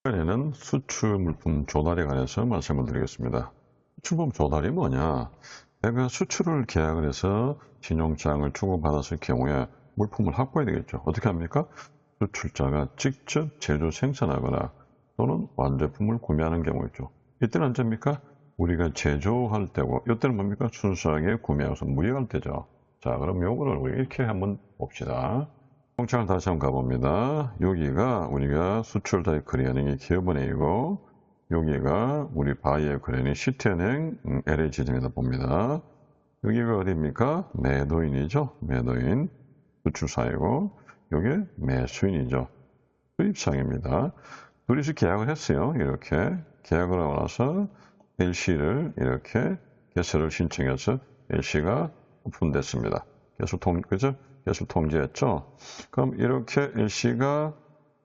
이번에는 수출 물품 조달에 관해서 말씀을 드리겠습니다. 수출품 조달이 뭐냐? 내가 수출을 계약을 해서 신용장을 주고받았을 경우에 물품을 확보해야 되겠죠. 어떻게 합니까? 수출자가 직접 제조 생산하거나 또는 완제품을 구매하는 경우있죠. 이때는 언제입니까? 우리가 제조할 때고, 이때는 뭡니까? 순수하게 구매해서 무역할 때죠. 자, 그럼 요거를 우리 이렇게 한번 봅시다. 통장을 다시 한번 가봅니다. 여기가 우리가 수출자의 거래은행이 기업은행이고, 여기가 우리 바이의 거래은행 시티은행 LH지점이다 봅니다. 여기가 어디입니까? 매도인이죠. 매도인 수출사이고, 여기 매수인이죠. 수입상입니다. 둘이서 계약을 했어요. 이렇게 계약을 하고 나서 LC를 이렇게 개설을 신청해서 LC가 오픈됐습니다. 그죠? 개설 통지했죠. 그럼 이렇게 LC가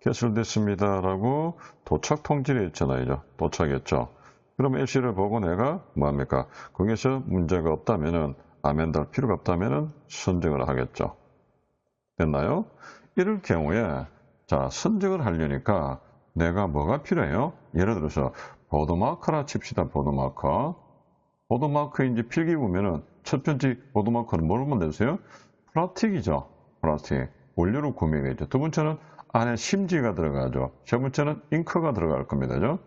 개설됐습니다라고 도착 통지를 했잖아요. 도착했죠. 그럼 LC를 보고 내가 뭐합니까? 거기서 문제가 없다면은 아멘달 필요가 없다면은 선정을 하겠죠. 됐나요? 이럴 경우에 자 선정을 하려니까 내가 뭐가 필요해요? 예를 들어서 보드마커라 칩시다. 보드마커 이제 필기 보면은 첫 번째 보드마커는 뭐로 만들었어요? 플라스틱이죠. 플라스틱. 원료로 구매되죠. 두 번째는 안에 심지가 들어가죠. 세 번째는 잉크가 들어갈 겁니다. 그죠?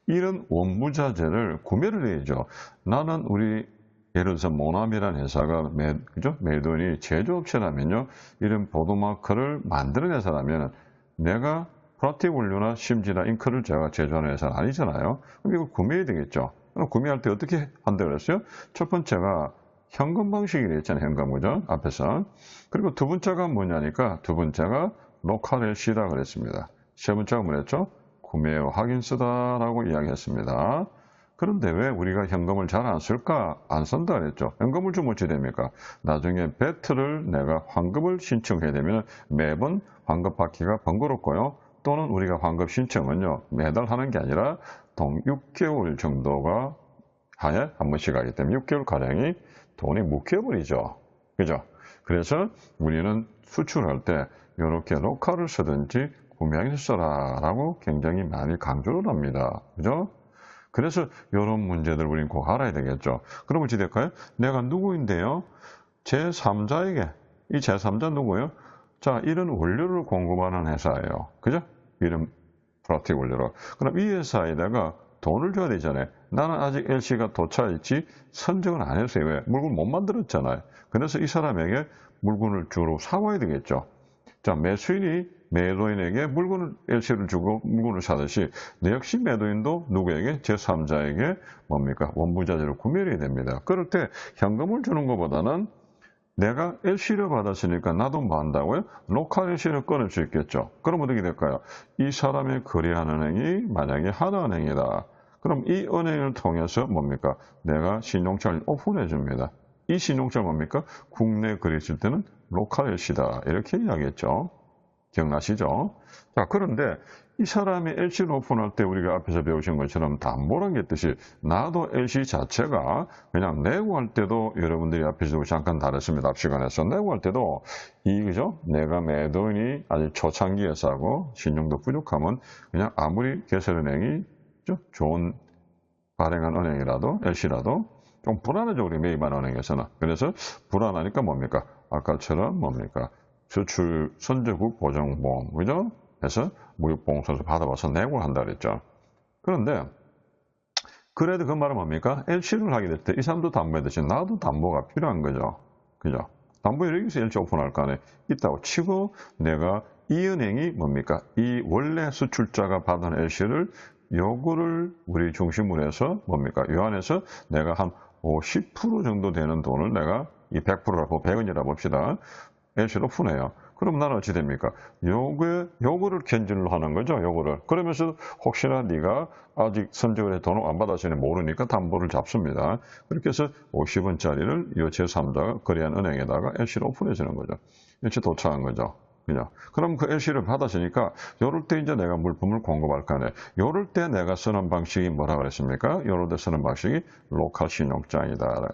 이런 원부자재를 구매를 해야죠. 나는 우리 예를 들어서 모나미라는 회사가 그죠? 매도인이 제조업체라면요. 이런 보드마커를 만드는 회사라면 내가 플라스틱 원료나 심지나 잉크를 제가 제조하는 회사는 아니잖아요. 그럼 이거 구매해야 되겠죠. 그럼 구매할 때 어떻게 한다고 그랬어요? 첫 번째가 현금 방식이라 했잖아요. 현금, 그죠? 앞에서. 그리고 두 번째가 뭐냐니까, 두 번째가 로컬 LC라 그랬습니다. 세 번째가 뭐랬죠? 구매 후 확인서다라고 이야기했습니다. 그런데 왜 우리가 현금을 잘 안 쓸까? 안 쓴다 그랬죠. 현금을 주면 어찌 됩니까? 나중에 배트를 내가 환급을 신청해야 되면 매번 환급 받기가 번거롭고요. 또는 우리가 환급 신청은요, 매달 하는 게 아니라 동 6개월 정도가 하에 한 번씩 하기 때문에 6개월 가량이 돈이 묶여버리죠. 그죠? 그래서 우리는 수출할 때 이렇게 로컬을 쓰든지 구매하기 써라라고 굉장히 많이 강조를 합니다. 그죠? 그래서 이런 문제들 우리는 꼭 알아야 되겠죠. 그럼 어찌 될까요? 내가 누구인데요? 제3자에게, 이 제3자 누구예요? 자, 이런 원료를 공급하는 회사예요. 그죠? 이런 플라스틱 원료로. 그럼 이 회사에다가 돈을 줘야 되잖아요. 나는 아직 LC가 도착했지 선정을 안 했어요. 왜? 물건 못 만들었잖아요. 그래서 이 사람에게 물건을 주로 사와야 되겠죠. 자, 매수인이 매도인에게 LC를 주고 물건을 사듯이 내 역시 매도인도 누구에게? 제3자에게 뭡니까? 원부자재를 구매해야 됩니다. 그럴 때 현금을 주는 것보다는 내가 LC를 받았으니까 나도 뭐 한다고요? 로컬 LC를 끊을 수 있겠죠. 그럼 어떻게 될까요? 이 사람의 거래하는 은행이 만약에 하나은행이다. 그럼 이 은행을 통해서 뭡니까? 내가 신용장을 오픈해 줍니다. 이 신용장 뭡니까? 국내 거래 있을 때는 로컬 LC다. 이렇게 이야기했죠. 기억나시죠? 자, 그런데 이 사람이 LC를 오픈할 때 우리가 앞에서 배우신 것처럼 담보란 게 뜻이 나도 LC 자체가 그냥 내고 할 때도 여러분들이 앞에서 잠깐 다뤘습니다. 앞 시간에서 내고 할 때도 그죠? 내가 매도인이 아직 초창기 회사고 신용도 부족하면 그냥 아무리 개설은행이 좋은 발행한 은행이라도 LC라도 좀 불안하죠. 우리 매입한 은행에서는. 그래서 불안하니까 뭡니까? 아까처럼 뭡니까? 수출 선제국 보증보험, 그죠? 해서 무역보험선수 받아봐서 내고 한다 그랬죠. 그런데 그래도 그 말은 뭡니까? LC를 하게 될 때 이 사람도 담보했듯이 나도 담보가 필요한 거죠. 그죠? 담보 여기서 LC 오픈할 거 안에 있다고 치고 내가 이 은행이 뭡니까? 이 원래 수출자가 받은 LC를 요거를 우리 중심으로 해서 뭡니까? 요 안에서 내가 한 50% 정도 되는 돈을 내가 이 100%라고 100원이라 봅시다. LC로 푸네요. 그럼 나는 어찌 됩니까? 요거를 견진로 하는 거죠. 요거를. 그러면서 혹시나 네가 아직 선적을 해 돈을 안 받았으니 모르니까 담보를 잡습니다. 그렇게 해서 50원짜리를 요 제3자가 거래한 은행에다가 LC로 오픈해 주는 거죠. LC 도착한 거죠. 그죠? 그럼 그 LC를 받았으니까 요럴 때 이제 내가 물품을 공급할 거 아니에요. 요럴 때 내가 쓰는 방식이 뭐라 그랬습니까? 요럴 때 쓰는 방식이 로컬 신용장이다.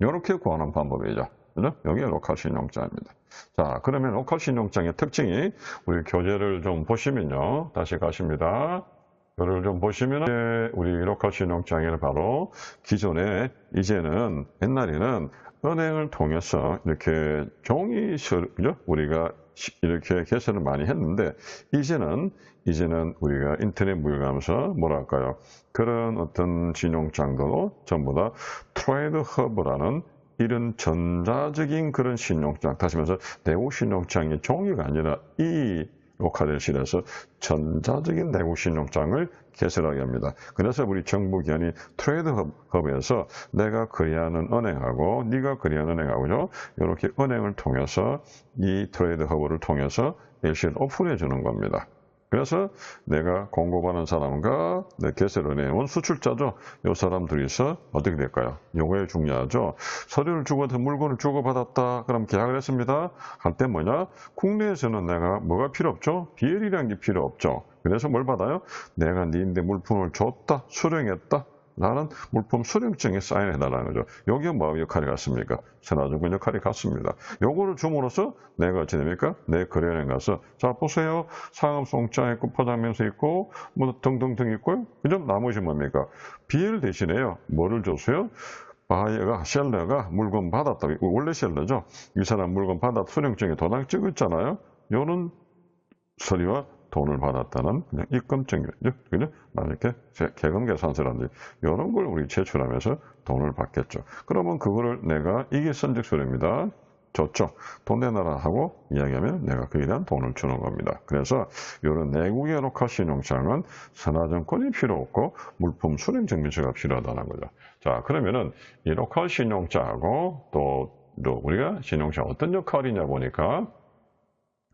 요렇게 구하는 방법이죠. 그죠? 여기에 로컬 신용장입니다. 자, 그러면 로컬 신용장의 특징이 우리 교재를 좀 보시면요. 다시 가십니다. 이거를 좀 보시면 우리 로컬 신용장에는 바로 기존에 이제는 옛날에는 은행을 통해서 이렇게 종이서류 우리가 이렇게 개설을 많이 했는데 이제는 우리가 인터넷 무역하면서 뭐랄까요? 그런 어떤 신용장도 전부 다 트레이드 허브라는 이런 전자적인 그런 신용장, 다시 말해서 내부 신용장이 종이가 아니라 이 로컬을 실어서 전자적인 내부 신용장을 개설하게 합니다. 그래서 우리 정부기관이 트레이드 허브에서 내가 거래하는 은행하고 네가 거래하는 은행하고요. 이렇게 은행을 통해서 이 트레이드 허브를 통해서 일시를 오픈해 주는 겁니다. 그래서 내가 공급하는 사람과 개설은행에 온 수출자죠. 이 사람 둘이서 어떻게 될까요? 요게 중요하죠. 서류를 주고받아 물건을 주고받았다. 그럼 계약을 했습니다. 할 때 뭐냐? 국내에서는 내가 뭐가 필요 없죠? BL이라는 게 필요 없죠. 그래서 뭘 받아요? 내가 네인데 물품을 줬다, 수령했다. 나는 물품 수령증에 사인해달라는 거죠. 여기에 뭐 역할이 같습니까? 선화증권 역할이 같습니다. 요거를 줌으로써 내가 어찌 됩니까? 내 거래은행 가서 자 보세요. 상업송장 있고 포장명세 있고 뭐 등등등 있고요. 그죠? 나머지 뭡니까? BL 대신에요. 뭐를 줬어요? 바이어가 셀러가 물건 받았다. 원래 셀러죠. 이 사람 물건 받았다. 수령증에 도장 찍었잖아요. 요는 서류와 돈을 받았다는 그냥 입금증이죠. 그죠? 이렇게 개금 계산서라든지 이런 걸 우리 제출하면서 돈을 받겠죠. 그러면 그거를 내가 이게 선적 서류입니다. 줬죠. 돈 내놔라 하고 이야기하면 내가 그에 대한 돈을 주는 겁니다. 그래서 이런 내국의 로컬 신용장은 선화증권이 필요 없고 물품 수령 증명서가 필요하다는 거죠. 자, 그러면은 이 로컬 신용장하고 또 우리가 신용장 어떤 역할이냐 보니까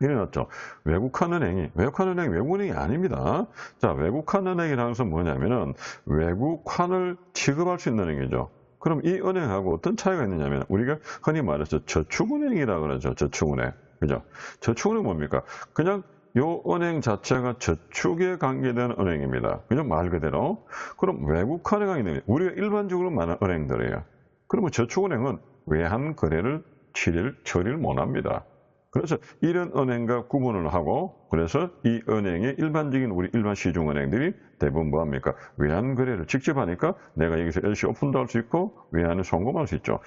이래놨죠. 외국한 은행이 외국은행이 아닙니다. 자, 외국한 은행이라는 것은 뭐냐면은 외국환을 취급할 수 있는 은행이죠. 그럼 이 은행하고 어떤 차이가 있느냐면 우리가 흔히 말해서 저축은행이라 그러죠. 저축은행. 그죠? 저축은행 뭡니까? 그냥 요 은행 자체가 저축에 관계된 은행입니다. 그냥 말 그대로. 그럼 외국환에 관계된 우리가 일반적으로 말하는 은행들이에요. 그러면 저축은행은 외환 거래를 처리를 못 합니다. 그래서 이런 은행과 구분을 하고 그래서 이 은행의 일반적인 우리 일반 시중은행들이 대부분 뭐합니까? 외환 거래를 직접 하니까 내가 여기서 LC 오픈도 할 수 있고 외환을 송금할 수 있죠.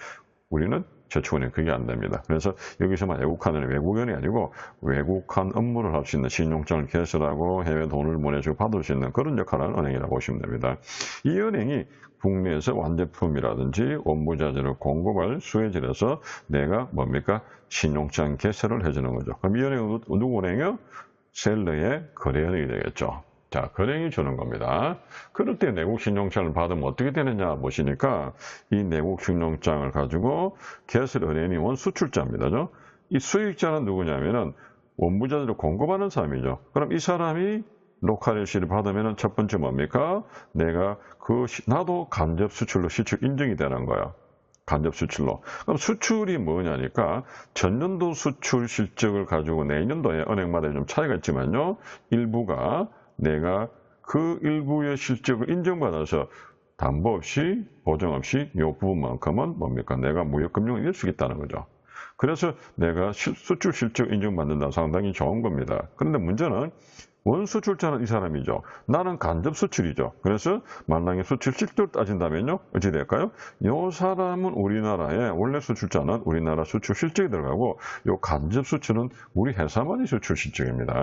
우리는 저축은행 그게 안 됩니다. 그래서 여기서만 외국환은 외국은행이 아니고 외국환 업무를 할 수 있는 신용장을 개설하고 해외 돈을 보내주고 받을 수 있는 그런 역할을 하는 은행이라고 보시면 됩니다. 이 은행이 국내에서 완제품이라든지 원무자재를 공급할 수혜지라서 내가 뭡니까? 신용장 개설을 해주는 거죠. 그럼 이 은행은 누구 은행이요? 셀러의 거래은행이 되겠죠. 자, 거래은행이 주는 겁니다. 그럴 때 내국 신용장을 받으면 어떻게 되느냐 보시니까 이 내국 신용장을 가지고 개설 은행이 원 수출자입니다. 이 수익자는 누구냐면은 원무자재를 공급하는 사람이죠. 그럼 이 사람이 로컬 LC를 받으면 첫 번째 뭡니까? 내가 나도 간접 수출로 실적 인증이 되는 거야. 간접 수출로. 그럼 수출이 뭐냐니까 전년도 수출 실적을 가지고 내년도에 은행마다 좀 차이가 있지만요. 일부가 내가 그 일부의 실적을 인정받아서 담보 없이 보증 없이 이 부분만큼은 뭡니까? 내가 무역금융을 낼 수 있다는 거죠. 그래서 내가 수출 실적 인정받는다 상당히 좋은 겁니다. 그런데 문제는 원수출자는 이 사람이죠. 나는 간접 수출이죠. 그래서 만약에 수출 실적을 따진다면요. 어찌 될까요? 이 사람은 우리나라에 원래 수출자는 우리나라 수출 실적이 들어가고 이 간접 수출은 우리 회사만의 수출 실적입니다.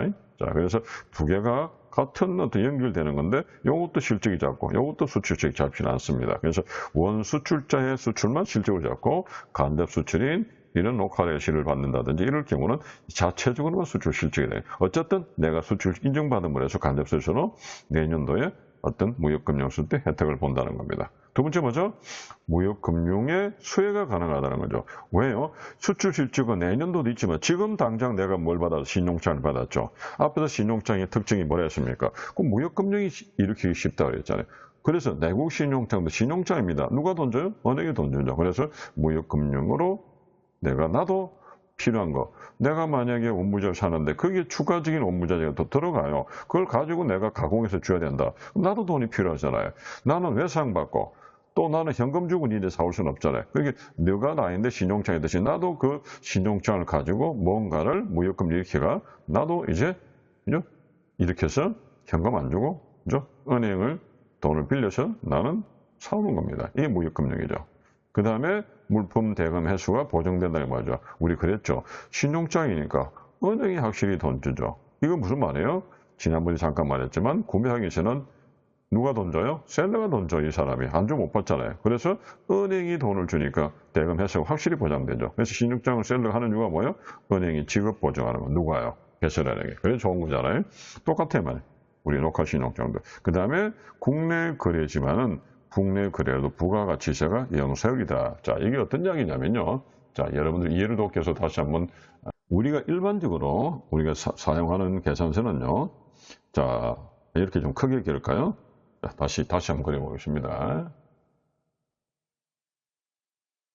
자, 그래서 두 개가 같은 어떤 연결되는 건데 이것도 실적이 작고 이것도 수출 실적이 잡히지 않습니다. 그래서 원수출자의 수출만 실적을 잡고 간접 수출인 이런 로컬 LC를 받는다든지 이럴 경우는 자체적으로만 수출 실적이 돼요. 어쨌든 내가 수출 인증받음을 해서 간접 수출로 내년도에 어떤 무역금융 쓸 때 혜택을 본다는 겁니다. 두 번째 뭐죠? 무역금융의 수혜가 가능하다는 거죠. 왜요? 수출 실적은 내년도도 있지만 지금 당장 내가 뭘 받아서 신용장을 받았죠. 앞에서 신용장의 특징이 뭐라 했습니까? 그 무역금융이 일으키기 쉽다고 그랬잖아요. 그래서 내국 신용장도 신용장입니다. 누가 돈 줘요? 은행이 돈 주죠. 그래서 무역금융으로 내가 나도 필요한 거. 내가 만약에 원무자를 사는데 그게 추가적인 원무자재가 더 들어가요. 그걸 가지고 내가 가공해서 줘야 된다. 나도 돈이 필요하잖아요. 나는 외상받고 또 나는 현금 주고 니네 사올 수는 없잖아요. 그러니까 너가 나인데 신용장이 듯이 나도 그 신용장을 가지고 뭔가를 무역금 일으키가 나도 이제 이렇게 해서 현금 안 주고 은행을 돈을 빌려서 나는 사오는 겁니다. 이게 무역금융이죠. 그 다음에 물품 대금 회수가 보정된다는 거죠. 우리 그랬죠. 신용장이니까 은행이 확실히 돈 주죠. 이거 무슨 말이에요? 지난번에 잠깐 말했지만 구매하기 전에는 누가 돈 줘요? 셀러가 돈 줘, 이 사람이. 안 주면 못 받잖아요. 그래서 은행이 돈을 주니까 대금 회수가 확실히 보장되죠. 그래서 신용장을 셀러가 하는 이유가 뭐예요? 은행이 지급 보증하는 거. 누가요? 개설하는 게. 그래서 좋은 거잖아요. 똑같아요, 말. 우리 녹화 신용장도. 그 다음에 국내 거래지만은 국내 거래도 부가가치세가 영세율이다. 자, 이게 어떤 이야기냐면요. 자, 여러분들 이해를 돕기 위해서 다시 한번 우리가 일반적으로 우리가 사용하는 계산서는요. 자, 이렇게 좀 크게 기울까요? 자, 다시 한번 그려보겠습니다.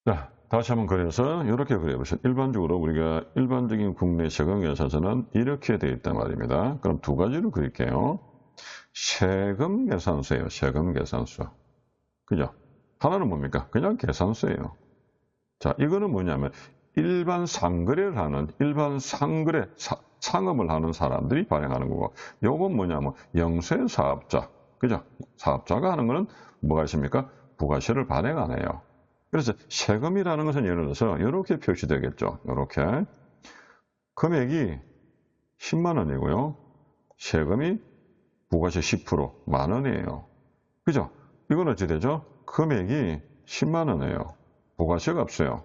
자, 다시 한번 그려서 이렇게 그려보세요. 일반적으로 우리가 일반적인 국내 세금 계산서는 이렇게 되어 있단 말입니다. 그럼 두 가지로 그릴게요. 세금 계산서예요. 세금 계산서. 그죠? 하나는 뭡니까? 그냥 계산서예요. 자, 이거는 뭐냐면 일반 상거래를 하는 일반 상거래 상업을 하는 사람들이 발행하는 거고, 요건 뭐냐면 영세사업자, 그죠? 사업자가 하는 거는 뭐가 있습니까? 부가세를 발행 안 해요. 그래서 세금이라는 것은 예를 들어서 이렇게 표시되겠죠. 이렇게 금액이 10만 원이고요. 세금이 부가세 10% 만 원이에요. 그죠? 이건 어찌 되죠? 금액이 10만 원이에요. 부가세가 없어요.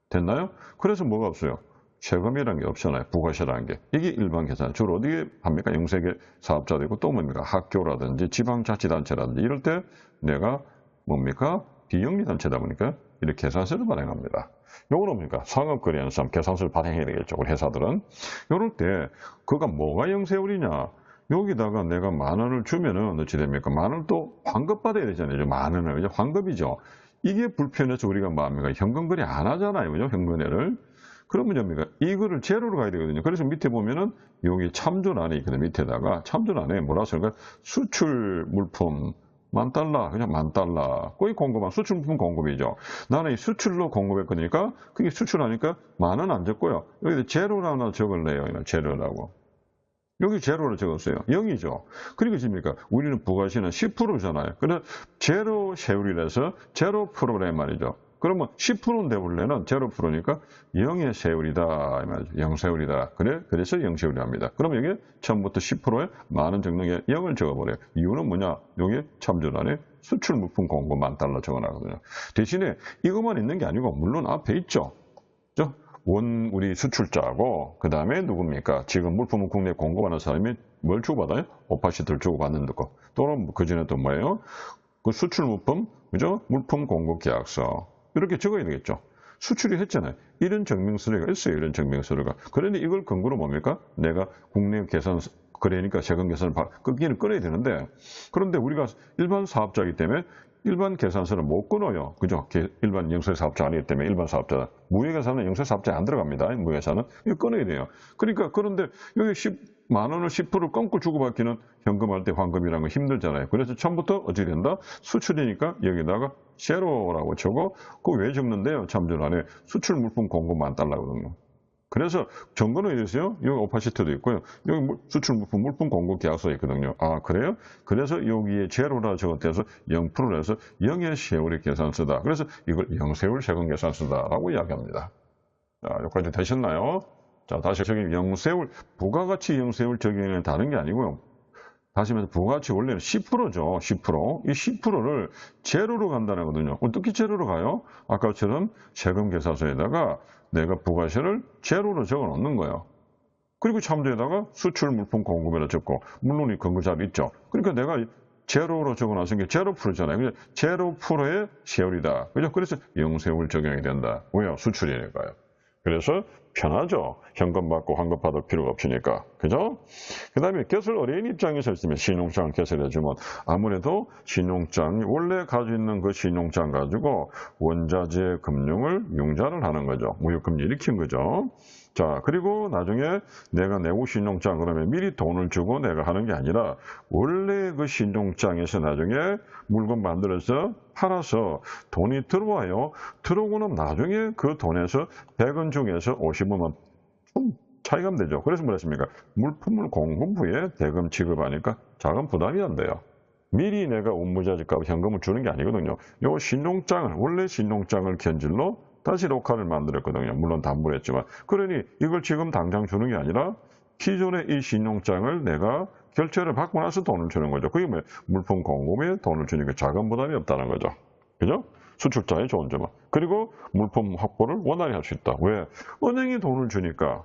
됐나요? 그래서 뭐가 없어요? 세금이라는 게 없잖아요. 부가세라는 게. 이게 일반 계산. 주로 어디에 합니까? 영세계 사업자도 있고 또 뭡니까? 학교라든지 지방자치단체라든지 이럴 때 내가 뭡니까? 비영리단체다 보니까 이렇게 계산서를 발행합니다. 요건 뭡니까? 상업거래하는 사람 계산서를 발행해야 되겠죠. 우리 회사들은. 요럴 때 그가 뭐가 영세율이냐? 여기다가 내가 만 원을 주면은 어찌 됩니까? 만 원을 또 환급받아야 되잖아요. 만 원을. 이제 환급이죠. 이게 불편해서 우리가 뭡니까? 현금거래 안 하잖아요. 그죠? 현금거래를. 그러면 뭡니까? 이거를 제로로 가야 되거든요. 그래서 밑에 보면은 여기 참조란에 있거든요. 밑에다가 참조란에 뭐라 쓸까? 수출 물품 $10,000, 그냥 $10,000. 거의 공급한 수출 물품 공급이죠. 나는 이 수출로 공급했거니까 그게 수출하니까 만 원 안 적고요. 여기 제로라고 하나 적을래요. 제로라고. 여기 제로를 적었어요. 0이죠. 그리고 집니까? 우리는 부가세는 10%잖아요. 그래서 제로 세율이라서 제로 프로그램 말이죠. 그러면 10%는 대불래는 제로 프로니까 0의 세율이다. 0세율이다. 그래서 0세율이 합니다. 그러면 여기 처음부터 10%에 만원 적는 게 0을 적어버려요. 이유는 뭐냐? 여기 참조란에 수출 물품 공급 $10,000 적어놨거든요. 대신에 이것만 있는 게 아니고 물론 앞에 있죠. 그죠? 우리 수출자하고 그 다음에 누굽니까? 지금 물품을 국내에 공급하는 사람이 뭘 주고받아요? 오파시트를 주고받는 거. 또는 그 전에 또 뭐예요? 그 수출 물품, 그죠? 물품 공급 계약서. 이렇게 적어야 되겠죠. 수출이 했잖아요. 이런 증명서류가 있어요. 이런 증명서류가. 그런데 이걸 근거로 뭡니까? 내가 국내 계산 거래니까 세금 계산을 끊기는 끊어야 되는데, 그런데 우리가 일반 사업자이기 때문에 일반 계산서는 못 끊어요. 그죠? 일반 영세사업자 아니기 때문에 일반 사업자. 무역계산은 영세사업자에 안 들어갑니다. 무역계산은. 이거 끊어야 돼요. 그러니까, 그런데 여기 10만 원을 10% 끊고 주고받기는 현금할 때 환급이라는 거 힘들잖아요. 그래서 처음부터 어찌 된다? 수출이니까 여기다가 제로라고 적어. 그거 왜 적는데요? 참조란에 수출 물품 공급 $10,000거든요. 그래서 정거는 이랬어요. 여기 오파시트도 있고요. 여기 수출 물품 공급 계약서 있거든요. 아, 그래요? 그래서 여기에 제로라 적었대서 0%로 해서 0의 세율의 계산서다. 그래서 이걸 0세율 세금 계산서다라고 이야기합니다. 자, 여기까지 되셨나요? 자, 다시 저기 0세율, 부가가치 0세율 적용은 다른 게 아니고요. 다시 말해서 부가가치 원래는 10%죠. 10%. 이 10%를 제로로 간다는 거거든요. 어떻게 제로로 가요? 아까처럼 세금 계산서에다가 내가 부가세를 제로로 적어 놓는 거예요. 그리고 참조에다가 수출 물품 공급에다 적고, 물론 이 근거잡이 있죠. 그러니까 내가 제로로 적어 놨은 게 제로 프로잖아요. 그냥 제로 프로의 세율이다. 그죠? 그래서 0세율 적용이 된다. 왜요? 수출이니까요. 그래서 편하죠. 현금 받고 환급 받을 필요가 없으니까. 그죠? 그 다음에 개설 어려인 입장에서 있으면 신용장을 개설해주면 아무래도 신용장, 원래 가지고 있는 그 신용장 가지고 원자재 금융을 융자를 하는 거죠. 무역금리 일으킨 거죠. 자, 그리고 나중에 내가 내고 신용장 그러면 미리 돈을 주고 내가 하는 게 아니라 원래 그 신용장에서 나중에 물건 만들어서 팔아서 돈이 들어와요. 들어오고는 나중에 그 돈에서 100원 중에서 50원만 좀 차이가 되죠. 그래서 뭐랬습니까? 물품을 공급 후에 대금 지급하니까 자금 부담이 안 돼요. 미리 내가 업무자재값 현금을 주는 게 아니거든요. 요 신용장을, 원래 신용장을 견질로 다시 로카를 만들었거든요. 물론 담보를 했지만. 그러니 이걸 지금 당장 주는 게 아니라 기존의 이 신용장을 내가 결제를 받고 나서 돈을 주는 거죠. 그게 뭐 물품 공급에 돈을 주니까 자금 부담이 없다는 거죠. 그죠? 수출자의 좋은 점은. 그리고 물품 확보를 원활히 할 수 있다. 왜? 은행이 돈을 주니까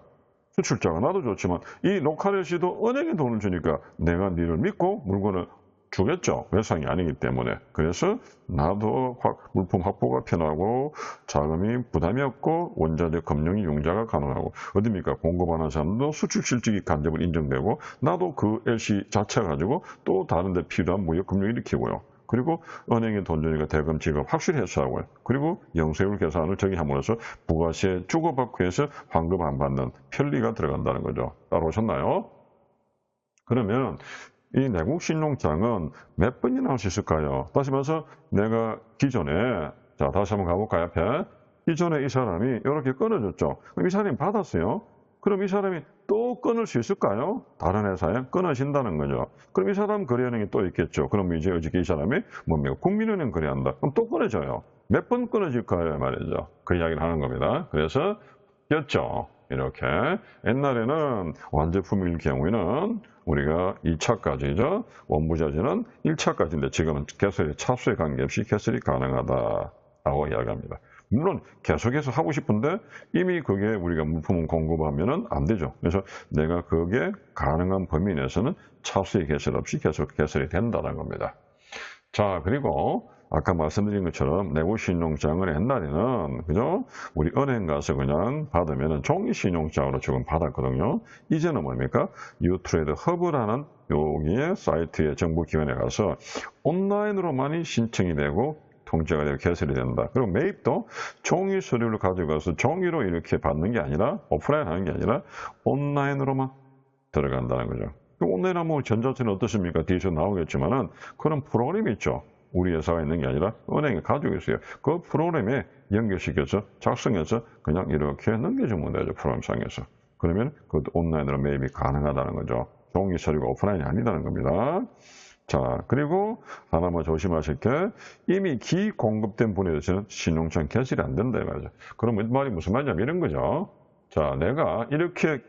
수출자가 나도 좋지만 이 로카렛이도 은행이 돈을 주니까 내가 니를 믿고 물건을 주겠죠. 외상이 아니기 때문에. 그래서 나도 물품 확보가 편하고 자금이 부담이 없고 원자재 금융이 융자가 가능하고 어딥니까? 공급하는 사람도 수출 실적이 간접으로 인정되고 나도 그 LC 자체 가지고 또 다른 데 필요한 무역 금융을 일으키고요. 그리고 은행에 돈 주니까 대금 지급 확실히 해서 하고요. 그리고 영세율 계산을 저기 함으로써 부가세 주고받고 해서 환급 안 받는 편리가 들어간다는 거죠. 따라오셨나요? 그러면 이 내국 신용장은 몇 번이나 할 수 있을까요? 다시 말해서 내가 기존에, 자, 다시 한번 가볼까요? 앞에. 기존에 이 사람이 이렇게 끊어줬죠. 그럼 이 사람이 받았어요. 그럼 이 사람이 또 끊을 수 있을까요? 다른 회사에 끊어진다는 거죠. 그럼 이 사람 거래은행이 또 있겠죠. 그럼 이제 어저께 이 사람이 뭡니까? 국민은행 거래한다. 그럼 또 끊어져요. 몇 번 끊어질까요? 말이죠. 그 이야기를 하는 겁니다. 그래서 였죠. 이렇게. 옛날에는 완제품일 경우에는 우리가 2차까지죠. 원부자재는 1차까지인데 지금은 개설이 차수에 관계없이 개설이 가능하다라고 이야기합니다. 물론 계속해서 하고 싶은데 이미 그게 우리가 물품을 공급하면은 안 되죠. 그래서 내가 그게 가능한 범위 내에서는 차수의 개설 없이 계속 개설이 된다는 겁니다. 자, 그리고 아까 말씀드린 것처럼 내고 신용장을 옛날에는 그죠? 우리 은행 가서 그냥 받으면은 종이 신용장으로 지금 받았거든요. 이제는 뭡니까? 유트레이드 허브라는 여기에 사이트에 정부기관에 가서 온라인으로만이 신청이 되고 통제가 되고 개설이 된다. 그리고 매입도 종이 서류를 가져가서 종이로 이렇게 받는 게 아니라 오프라인 하는 게 아니라 온라인으로만 들어간다는 거죠. 온라인 하면 전자처는 어떻습니까? 뒤에서 나오겠지만은 그런 프로그램이 있죠. 우리 회사가 있는 게 아니라 은행에 가지고 있어요. 그 프로그램에 연결시켜서 작성해서 그냥 이렇게 넘겨주면 되죠. 프로그램상에서. 그러면 그 온라인으로 매입이 가능하다는 거죠. 종이 서류가 오프라인이 아니라는 겁니다. 자, 그리고 하나만 조심하실 게 이미 기공급된 분에 대해서는 신용장 개설이 안 된다 이거죠. 그럼 말이 무슨 말이냐면 이런 거죠. 자, 내가 이렇게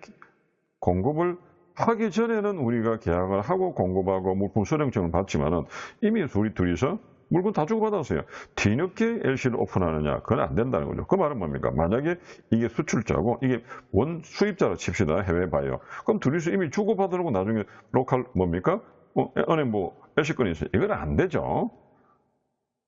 공급을 하기 전에는 우리가 계약을 하고 공급하고 물품 수령증을 받지만은 이미 둘이서 물건 다 주고받았어요. 뒤늦게 LC를 오픈하느냐? 그건 안 된다는 거죠. 그 말은 뭡니까? 만약에 이게 수출자고 이게 원 수입자로 칩시다. 해외 바이어. 그럼 둘이서 이미 주고받으려고 나중에 로컬 뭡니까? 은행 뭐 LC권이 있어요. 이건 안 되죠.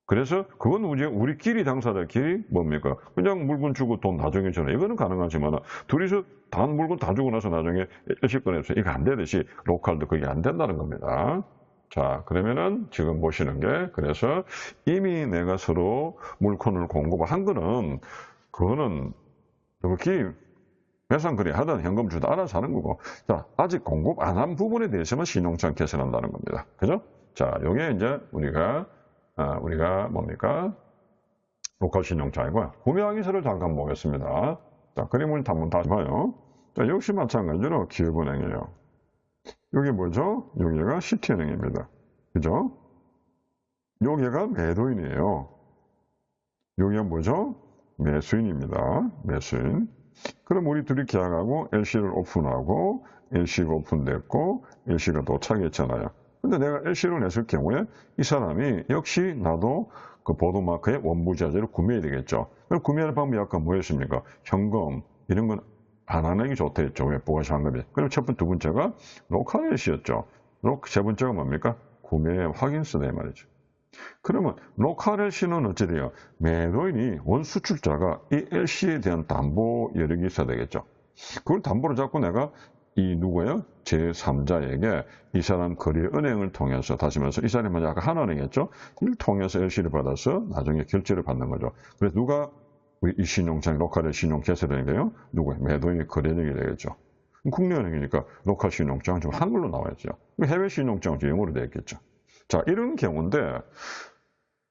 그래서 그건 우리끼리 당사자끼리 뭡니까? 그냥 물건 주고 돈 나중에 주나 이거는 가능하지만 둘이서 단 물건 다 주고 나서 나중에 일시권에서 이거 안 되듯이 로컬도 그게 안 된다는 겁니다. 자, 그러면은 지금 보시는 게 그래서 이미 내가 서로 물건을 공급한 거는 그거는 이렇게 배상 거래 하든 현금 주든 알아서 하는 거고 자, 아직 공급 안 한 부분에 대해서만 신용장 개설한다는 겁니다. 그죠? 자, 요게 이제 우리가 뭡니까? 로컬 신용장이고요. 구매항의서를 잠깐 보겠습니다. 자, 그림을 한번 다시 봐요. 자, 역시 마찬가지로 기업은행이에요. 여기 뭐죠? 여기가 시티은행입니다. 그죠? 여기가 매도인이에요. 여기가 뭐죠? 매수인입니다. 매수인. 그럼 우리 둘이 계약하고 LC를 오픈하고 LC가 오픈됐고 LC가 도착했잖아요. 근데 내가 LC를 냈을 경우에 이 사람이 역시 나도 그 보도마크의 원부자재를 구매해야 되겠죠. 그럼 구매하는 방법이 아까 뭐였습니까? 현금 이런 건 안 하는 게 좋다 했죠. 왜? 부가세 환급이. 그리고 두 번째가 로컬 LC였죠. 세 번째가 뭡니까? 구매 확인서다 이 말이죠. 그러면 로컬 LC는 어찌 돼요? 매도인이 원수출자가 이 LC에 대한 담보 여력이 있어야 되겠죠. 그걸 담보로 잡고 내가 이 누구예요? 제3자에게 이 사람 거래은행을 통해서 다시 말해서 이 사람이 아까 하나은행이었죠? 이를 통해서 LC를 받아서 나중에 결제를 받는 거죠. 그래서 누가 우리 이 신용장이 로컬의 신용 개설되니까요. 누구의 매도인이 거래력이 되겠죠. 국내은행이니까 로컬 신용장은 좀 한글로 나와야죠. 해외 신용장은 영어로 되겠죠. 자, 이런 경우인데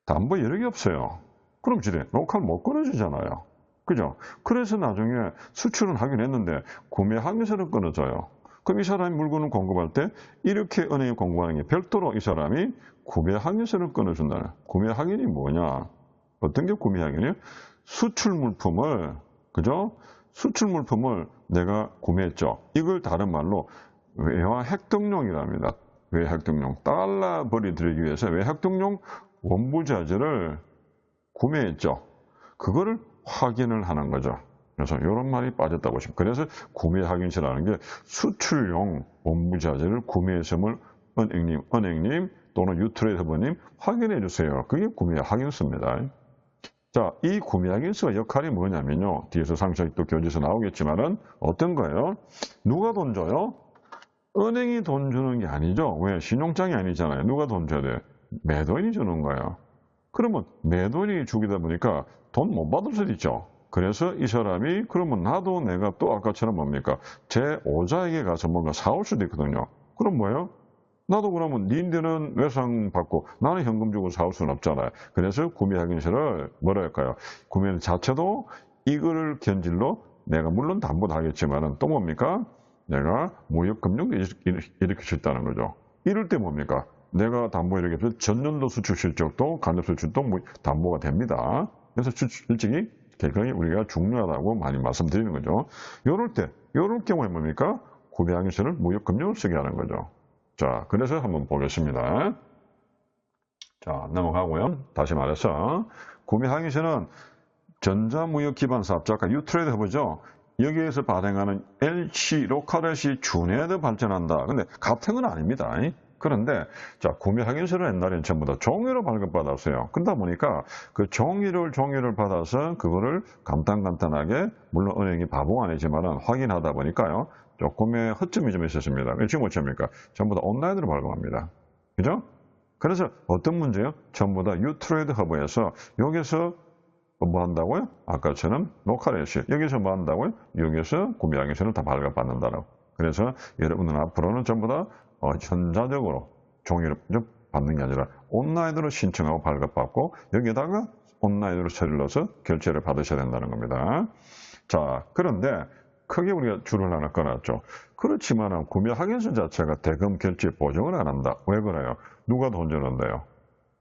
담보 여력이 없어요. 그럼 지금 로컬 못 끊어지잖아요. 그죠? 그래서 나중에 수출은 하긴 했는데 구매 항해서는 끊어져요. 그럼 이 사람이 물건을 공급할 때 이렇게 은행에 공급하는 게 별도로 이 사람이 구매 항해서를 끊어준다는. 구매 항해이 뭐냐? 어떤 게 구매 항해냐? 수출 물품을, 그죠? 수출 물품을 내가 구매했죠. 이걸 다른 말로 외화 획득용이랍니다. 외화 획득용. 달러 벌이 들이기 위해서 외화 획득용 원부자재를 구매했죠. 그거를 확인을 하는 거죠. 그래서 이런 말이 빠졌다고 보시면. 그래서 구매 확인서라는 게 수출용 원부자재를 구매했음을 은행님 또는 유트레이더버님 확인해 주세요. 그게 구매 확인서입니다. 자, 이 구매 확인서 역할이 뭐냐면요. 뒤에서 상세히 또 교재에서 나오겠지만은 어떤 거예요? 누가 돈 줘요? 은행이 돈 주는 게 아니죠. 왜? 신용장이 아니잖아요. 누가 돈 줘야 돼? 매도인이 주는 거예요. 그러면 매도인이 주기다 보니까 돈 못 받을 수도 있죠. 그래서 이 사람이 그러면 나도 내가 또 아까처럼 뭡니까? 제 5자에게 가서 뭔가 사올 수도 있거든요. 그럼 뭐예요? 나도 그러면 니들은 외상 받고 나는 현금 주고 사올 수는 없잖아요. 그래서 구매 확인서를 뭐라 할까요? 구매 자체도 이거를 견질로 내가 물론 담보도 하겠지만은 또 뭡니까? 내가 무역금융 이렇게 줬다는 거죠. 이럴 때 뭡니까? 내가 담보 이렇게 해서 전년도 수출 실적도 간접 수출도 담보가 됩니다. 그래서 실적이 굉장히 우리가 중요하다고 많이 말씀드리는 거죠. 요럴 경우에 뭡니까? 구매 확인서를 무역금융을 쓰게 하는 거죠. 자, 그래서 한번 보겠습니다. 자, 넘어가고요. 다시 말해서 구매 확인서는 전자무역기반사업자, 아까 유트레이드 해보죠. 여기에서 발행하는 LC, 로컬시 준해도 발전한다. 근데 같은 건 아닙니다. 그런데 자, 구매 확인서를 옛날에는 전부 다 종이로 발급받았어요. 그러다 보니까 그 종이를 받아서 그거를 간단하게 물론 은행이 바보가 아니지만은 확인하다 보니까요. 조금의 허점이 좀 있었습니다. 지금 어쩝니까? 전부 다 온라인으로 발급합니다. 그죠? 그래서 어떤 문제요? 전부 다 유트레이드 허브에서 여기서 뭐 한다고요? 아까처럼 로컬시 여기서 뭐 한다고요? 여기서 구매 확인서를 다 발급받는다라고. 그래서 여러분은 앞으로는 전부 다 전자적으로 종이를 받는 게 아니라 온라인으로 신청하고 발급받고 여기에다가 온라인으로 서류를 넣어서 결제를 받으셔야 된다는 겁니다. 자, 그런데 크게 우리가 줄을 하나 꺼놨죠. 그렇지만 구매 확인서 자체가 대금 결제 보증을 안 한다. 왜 그래요? 누가 돈 주는데요?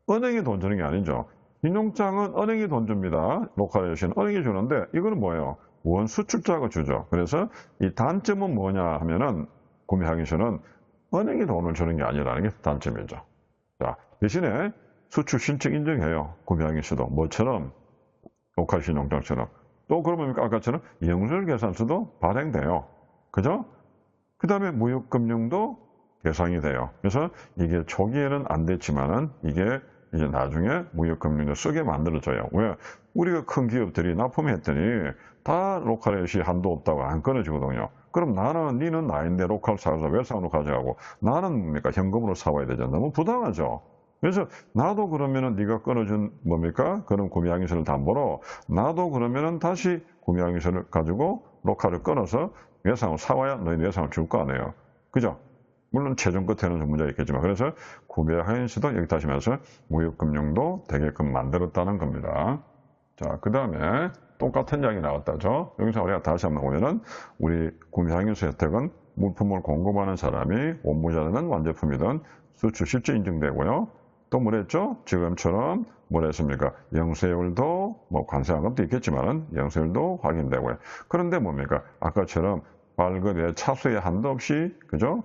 은행이 돈 주는 게 아니죠. 신용장은 은행이 돈 줍니다. 로컬에이션 은행이 주는데 이거는 뭐예요? 원수출자가 주죠. 그래서 이 단점은 뭐냐 하면은 구매 확인서는 은행이 돈을 주는 게 아니라는 게 단점이죠. 자, 대신에 수출 실적 인정해요. 구매 확인서도 뭐처럼 로컬 신용장처럼 또 그러면 아까처럼 영수증 계산서도 발행돼요. 그죠? 그 다음에 무역금융도 계상이 돼요. 그래서 이게 초기에는 안 됐지만은 이게 이제 나중에 무역금융도 쓰게 만들어져요. 왜? 우리가 큰 기업들이 납품했더니 다 로컬에시 한도 없다고 안 끊어주거든요. 그럼 니는 나인데 로컬 사서 외상으로 가져가고 나는 뭡니까? 현금으로 사와야 되잖아. 너무 부당하죠. 그래서 나도 그러면은 네가 끊어준 뭡니까? 그런 구매 확인서를 담보로 나도 그러면은 다시 구매 확인서를 가지고 로컬을 끊어서 외상을 사와야 너희 외상을 줄 거 아니에요. 그죠? 물론 최종 끝에는 좀 문제가 있겠지만 그래서 구매 확인서도 여기 다시 말해서 무역금융도 되게끔 만들었다는 겁니다. 자, 그 다음에 똑같은 이야기 나왔다죠. 여기서 우리가 다시 한번 보면은 우리 구매 확인서 혜택은 물품을 공급하는 사람이 원부자든 완제품이든 수출 실제 인증되고요. 또 뭐랬죠? 지금처럼 뭐랬습니까? 영세율도 뭐 관세한금도 있겠지만은 영세율도 확인되고요. 그런데 뭡니까? 아까처럼 발급의 차수의 한도 없이 그죠?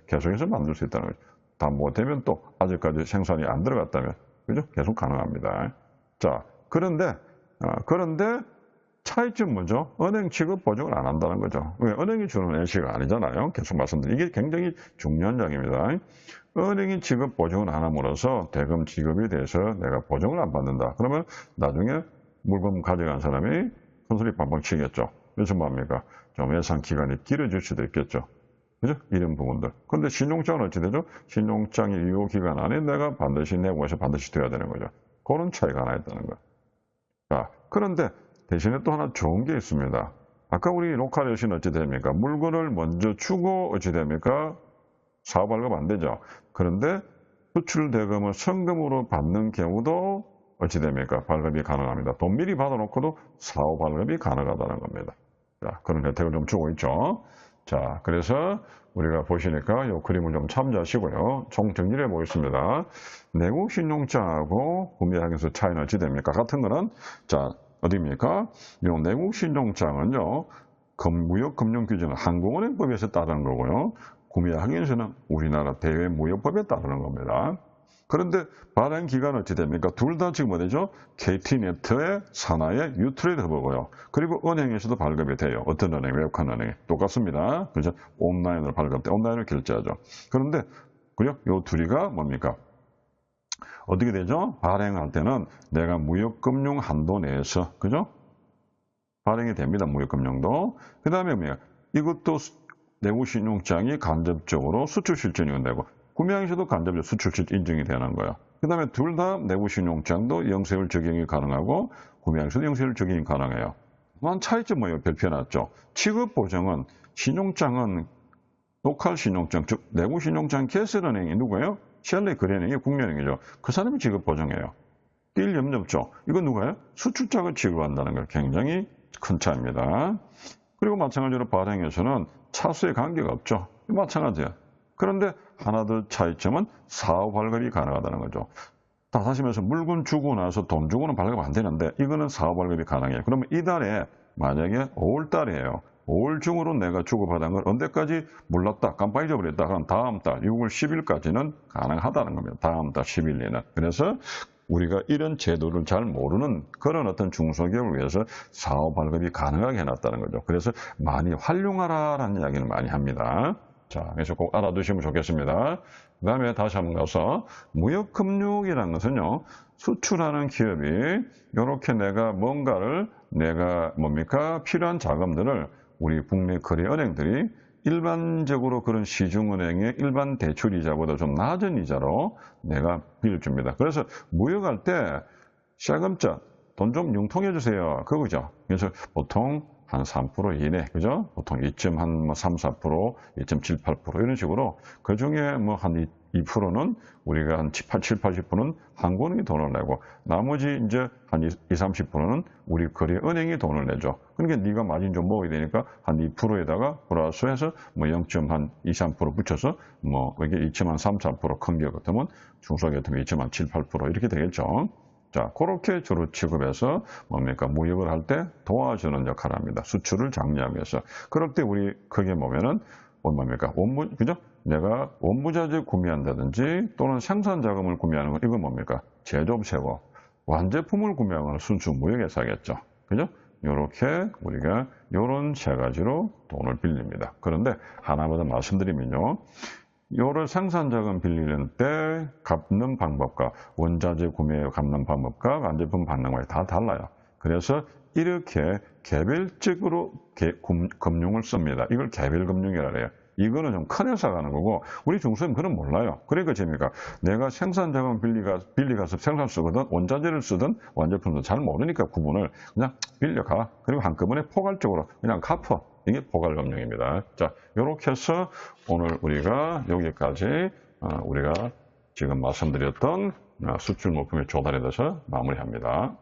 계속해서 만들 수 있다는 거죠. 담보되면 또 아직까지 생산이 안 들어갔다면 그죠? 계속 가능합니다. 자, 그런데 차이점 뭐죠? 은행 취급 보증을 안 한다는 거죠. 왜? 은행이 주는 LC가 아니잖아요. 계속 말씀드린 이게 굉장히 중요한 점입니다. 은행이 취급 보증을 안 함으로써 대금 지급에 대해서 내가 보증을 안 받는다. 그러면 나중에 물건 가져간 사람이 큰소리 빵빵 치겠죠. 그래서 뭡니까? 좀 예상 기간이 길어질 수도 있겠죠. 그죠? 이런 부분들. 그런데 신용장은 어찌 되죠? 신용장의 유효 기간 안에 내가 반드시 내고서 반드시 돼야 되는 거죠. 그런 차이가 하나 있다는 거예요. 자, 그런데 대신에 또 하나 좋은 게 있습니다. 아까 우리 로컬여신 어찌 됩니까? 물건을 먼저 주고 어찌 됩니까? 사후 발급 안 되죠. 그런데 수출 대금을 성금으로 받는 경우도 어찌 됩니까? 발급이 가능합니다. 돈 미리 받아놓고도 사후 발급이 가능하다는 겁니다. 자, 그런 혜택을 좀 주고 있죠. 자, 그래서 우리가 보시니까 이 그림을 좀 참조하시고요. 총 정리를 해보겠습니다. 내국 신용장하고 구매하기에서 차이는 어찌 됩니까? 같은 거는, 자, 어디입니까? 이 내국 신용장은요, 무역금융규제는 한국은행법에서 따르는 거고요. 구매항에서는 우리나라 대외무역법에 따르는 겁니다. 그런데 발행 기간은 어찌 됩니까? 둘 다 지금 어디죠? KT네트의 산하의 유트레이드 허브고요. 그리고 은행에서도 발급이 돼요. 어떤 은행, 외국한 은행이 똑같습니다. 그죠? 온라인으로 발급돼, 온라인으로 결제하죠. 그런데 그요? 요 둘이가 뭡니까? 어떻게 되죠? 발행할 때는 내가 무역금융 한도 내에서, 그죠? 발행이 됩니다. 무역금융도. 그 다음에 뭐야? 이것도 내국신용장이 간접적으로 수출실증이 되고, 구매항에서도 간접적으로 수출실 인증이 되는 거예요. 그 다음에 둘 다 내국신용장도 영세율 적용이 가능하고, 구매항에서도 영세율 적용이 가능해요. 한 차이점 뭐예요? 별표해놨죠. 취급보정은, 신용장은 로컬 신용장, 즉 내국신용장 개설은행이 누구예요? 셸리 거래은행이 국내은행이죠. 그 사람이 지급보정해요. 뛸 염려 없죠. 이건 누가요? 수출자가 지급한다는 거 굉장히 큰 차이입니다. 그리고 마찬가지로 발행에서는 차수에 관계가 없죠. 마찬가지야. 그런데 하나 더 차이점은 사후 발급이 가능하다는 거죠. 다 사시면서 물건 주고 나서 돈 주고는 발급 안 되는데 이거는 사후 발급이 가능해요. 그러면 이달에 만약에 5월달이에요. 5월 중으로 내가 주고받은 걸 언제까지 몰랐다, 깜빡 잊어버렸다. 그럼 다음 달 6월 10일까지는 가능하다는 겁니다. 다음 달 10일에는. 그래서 우리가 이런 제도를 잘 모르는 그런 어떤 중소기업을 위해서 사후 발급이 가능하게 해놨다는 거죠. 그래서 많이 활용하라라는 이야기를 많이 합니다. 자, 그래서 꼭 알아두시면 좋겠습니다. 그 다음에 다시 한번 가서 무역금융이라는 것은요, 수출하는 기업이 이렇게 내가 뭔가를 뭡니까? 필요한 자금들을 우리 국내 거래은행들이 일반적으로 그런 시중은행의 일반 대출이자보다 좀 낮은 이자로 내가 빌려줍니다. 그래서 무역할 때 시작금자 돈 좀 융통해 주세요. 그거죠. 그래서 보통 한 3% 이내, 그죠? 보통 2.3, 4%, 2.7, 8% 이런 식으로 그 중에 뭐 한 2%는 우리가 한 7, 80%는 한국은행이 돈을 내고 나머지 이제 한 20, 30%는 우리 거래은행이 돈을 내죠. 그러니까 네가 마진 좀 먹어야 되니까 한 2%에다가 플러스해서 뭐 0.2, 3% 붙여서 뭐 이게 2.3, 4% 큰 기업 같으면 중소기업 같으면 2.7, 8% 이렇게 되겠죠. 자, 그렇게 주로 취급해서 뭡니까? 무역을 할 때 도와주는 역할을 합니다. 수출을 장려하기 위해서. 그럴 때 우리 크게 보면은 뭡니까? 그죠? 내가 원부자재 구매한다든지 또는 생산자금을 구매하는 건 이건 뭡니까? 제조업체고 완제품을 구매하는 건 순수 무역회사겠죠. 그죠? 요렇게 우리가 요런 세 가지로 돈을 빌립니다. 그런데 하나만 더 말씀드리면요. 요를 생산자금 빌리는 때 갚는 방법과 원자재 구매 갚는 방법과 완제품 받는 거에 다 달라요. 그래서 이렇게 개별적으로 금융을 씁니다. 이걸 개별금융이라 해요. 이거는 좀 큰 회사가 하는 거고 우리 중소기업은 그건 몰라요. 그러니까 재미가 내가 생산자금 빌리가서 생산 쓰거든 원자재를 쓰든 완제품도 잘 모르니까 구분을 그냥 빌려가. 그리고 한꺼번에 포괄적으로 그냥 갚어. 이게 포괄금융입니다. 자, 이렇게 해서 오늘 우리가 여기까지 우리가 지금 말씀드렸던 수출 물품의 조달에 대해서 마무리합니다.